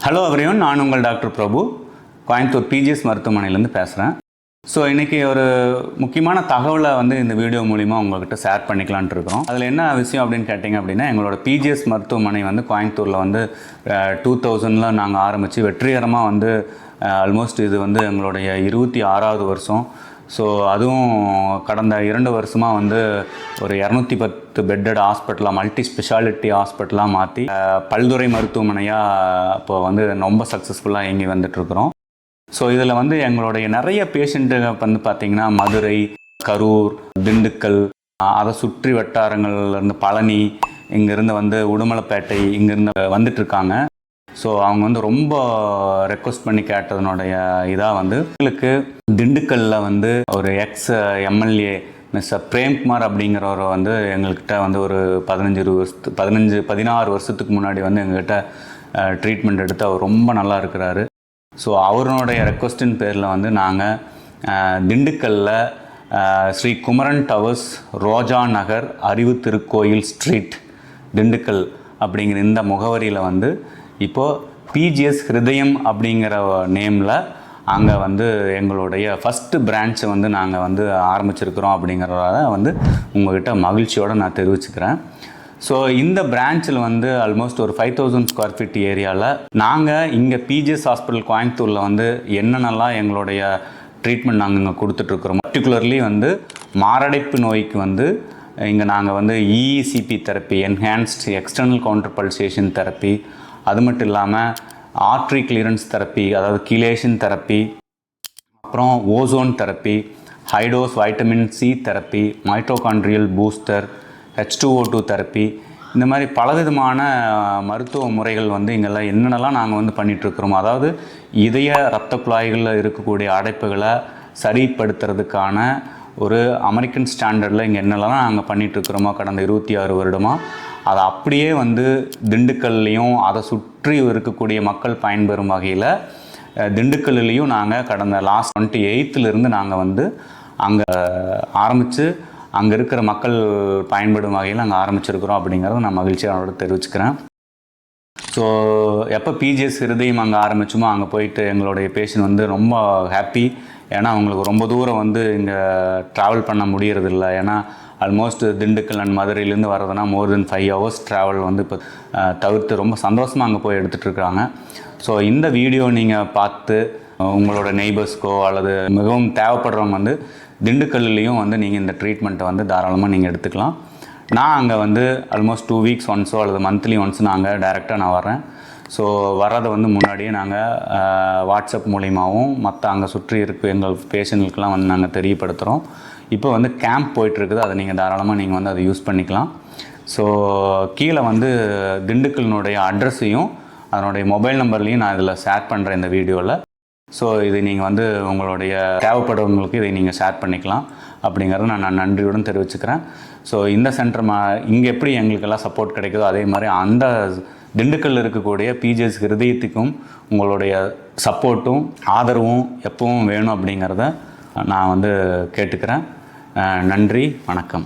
Hello everyone, நான் உங்கள் doctor பிரபு, Coimbatore BGS மருத்துவமனையிலேருந்து பேசுகிறேன். ஸோ இன்றைக்கி ஒரு முக்கியமான தகவலை இந்த வீடியோ மூலிமா உங்கள்கிட்ட ஷேர் பண்ணிக்கலான்ட்டு இருக்கிறோம். அதில் என்ன விஷயம் அப்படின்னு கேட்டிங்க அப்படின்னா, எங்களோட பிஜிஎஸ் மருத்துவமனை கோயம்புத்தூரில் 2000 நாங்கள் ஆரம்பித்து வெற்றிகரமாக ஆல்மோஸ்ட் இது எங்களுடைய 26வது வருஷம். ஸோ அதுவும் கடந்த 2 வருஷமாக ஒரு 210 பெட்டட் ஹாஸ்பிட்டலாக, மல்டி ஸ்பெஷாலிட்டி ஹாஸ்பிட்டலாக மாற்றி பல்துறை மருத்துவமனையாக இப்போ ரொம்ப சக்ஸஸ்ஃபுல்லாக இயங்கி வந்துட்டுருக்குறோம். ஸோ இதில் எங்களுடைய நிறைய பேஷண்ட்டுங்க பார்த்திங்கன்னா மதுரை, கரூர், திண்டுக்கல், அதை சுற்றி வட்டாரங்கள்லேருந்து பழனி, இங்கேருந்து உடுமலைப்பேட்டை, இங்கேருந்து வந்துட்டுருக்காங்க. ஸோ அவங்க ரொம்ப ரெக்வஸ்ட் பண்ணி கேட்டதனுடைய இதாக உங்களுக்கு திண்டுக்கல்லில் ஒரு எக்ஸ் எம்எல்ஏ மிஸ்டர் பிரேம்குமார் அப்படிங்கிறவர் எங்கள்கிட்ட ஒரு 16 வருஷத்துக்கு முன்னாடி எங்கள்கிட்ட ட்ரீட்மெண்ட் எடுத்து அவர் ரொம்ப நல்லா இருக்கிறாரு. ஸோ அவருடைய ரெக்வஸ்டின் பேரில் நாங்கள் திண்டுக்கல்லில் ஸ்ரீ குமரன் டவர்ஸ், ரோஜா நகர், அறிவு திருக்கோயில் ஸ்ட்ரீட், திண்டுக்கல் அப்படிங்கிற இந்த முகவரியில் இப்போது பிஜிஎஸ் ஹிருதயம் அப்படிங்கிற நேமில் அங்கே எங்களுடைய ஃபஸ்ட்டு பிரான்ச்சை நாங்கள் ஆரம்பிச்சிருக்கிறோம் அப்படிங்கிறத உங்கள்கிட்ட மகிழ்ச்சியோடு நான் தெரிவிச்சுக்கிறேன். ஸோ இந்த பிரான்ச்சில் ஆல்மோஸ்ட் ஒரு 5000 ஸ்கொயர் ஃபீட் ஏரியாவில் நாங்கள் இங்கே பிஜிஎஸ் ஹாஸ்பிட்டல் கோயம்புத்தூரில் என்னென்னலாம் எங்களுடைய ட்ரீட்மெண்ட் நாங்கள் இங்கே கொடுத்துட்ருக்குறோம். பர்டிகுலர்லி மாரடைப்பு நோய்க்கு இங்கே நாங்கள் EECP therapy, enhanced external counter pulsation therapy, அது மட்டும் இல்லாமல் ஆர்ட்ரி கிளியரன்ஸ் தெரப்பி, அதாவது கீலேஷன் தெரப்பி, அப்புறம் ozone therapy, high dose vitamin C therapy, mitochondrial booster, H2O2 therapy, இந்த மாதிரி பலவிதமான மருத்துவ முறைகள் இங்கெல்லாம் என்னென்னலாம் நாங்கள் பண்ணிகிட்ருக்குறோம். அதாவது இதய இரத்த குழாய்களில் இருக்கக்கூடிய அடைப்புகளை சரிப்படுத்துறதுக்கான ஒரு அமெரிக்கன் ஸ்டாண்டர்டில் இங்கே என்னெல்லாம் நாங்கள் பண்ணிகிட்ருக்குறோமோ கடந்த 26 வருடமாக, அதை அப்படியே திண்டுக்கல்லையும் அதை சுற்றி இருக்கக்கூடிய மக்கள் பயன்பெறும் வகையில் திண்டுக்கல்லையும் நாங்கள் கடந்த லாஸ்ட் 28லேருந்து நாங்கள் அங்கே ஆரம்பித்து அங்கே இருக்கிற மக்கள் பயன்படும் வகையில் அங்கே ஆரம்பிச்சிருக்கிறோம் அப்படிங்கிறத நான் மகிழ்ச்சியோட தெரிவிச்சுக்கிறேன். ஸோ எப்போ பிஜிஎஸ் ஹிருதயம் அங்கே ஆரம்பிச்சோமோ அங்கே போயிட்டு எங்களுடைய பேஷண்ட் ரொம்ப ஹாப்பி. ஏன்னா அவங்களுக்கு ரொம்ப தூரம் இங்கே ட்ராவல் பண்ண முடியறதில்ல. ஏன்னா ஆல்மோஸ்ட் திண்டுக்கல் அண்ட் மதுரையிலேருந்து வரதுனா மோர் தென் 5 hours ட்ராவல் இப்போ தவிர்த்து ரொம்ப சந்தோஷமாக அங்கே போய் எடுத்துகிட்ருக்குறாங்க. ஸோ இந்த வீடியோ நீங்கள் பார்த்து உங்களோட நெய்பர்ஸ்க்கோ அல்லது மிகவும் தேவைப்படுறவங்க திண்டுக்கல்லையும் நீங்கள் இந்த ட்ரீட்மெண்ட்டை தாராளமாக நீங்கள் எடுத்துக்கலாம். நான் அங்கே ஆல்மோஸ்ட் 2 weeks ஒன்ஸோ அல்லது மந்த்லி ஒன்ஸ் நாங்கள் டைரெக்டாக நான் வரேன். ஸோ வர்றதை முன்னாடியே நாங்கள் வாட்ஸ்அப் மூலிமாவும் மற்ற அங்கே சுற்றி இருக்க எங்கள் பேஷண்ட்களுக்கெல்லாம் நாங்கள் தெரியப்படுத்துகிறோம். இப்போ கேம்ப் போயிட்டுருக்குது, அதை நீங்கள் தாராளமாக நீங்கள் அதை யூஸ் பண்ணிக்கலாம். ஸோ கீழே திண்டுக்கல்னுடைய அட்ரஸையும் அதனுடைய மொபைல் நம்பர்லையும் நான் இதில் ஷேர் பண்ணுறேன் இந்த வீடியோவில். ஸோ இது நீங்கள் உங்களுடைய தேவைப்படுறவங்களுக்கு இதை நீங்கள் ஷேர் பண்ணிக்கலாம் அப்படிங்கிறத நான் நன்றியுடன் தெரிவிச்சுக்கிறேன். ஸோ இந்த சென்டர் இங்கே எப்படி எங்களுக்கெல்லாம் சப்போர்ட் கிடைக்குதோ அதே மாதிரி அந்த திண்டுக்கல்லில் இருக்கக்கூடிய பிஜிஎஸ் ஹிருதயத்துக்கும் உங்களுடைய சப்போர்ட்டும் ஆதரவும் எப்பவும் வேணும் அப்படிங்கிறத நான் கேட்டுக்கிறேன். நன்றி, வணக்கம்.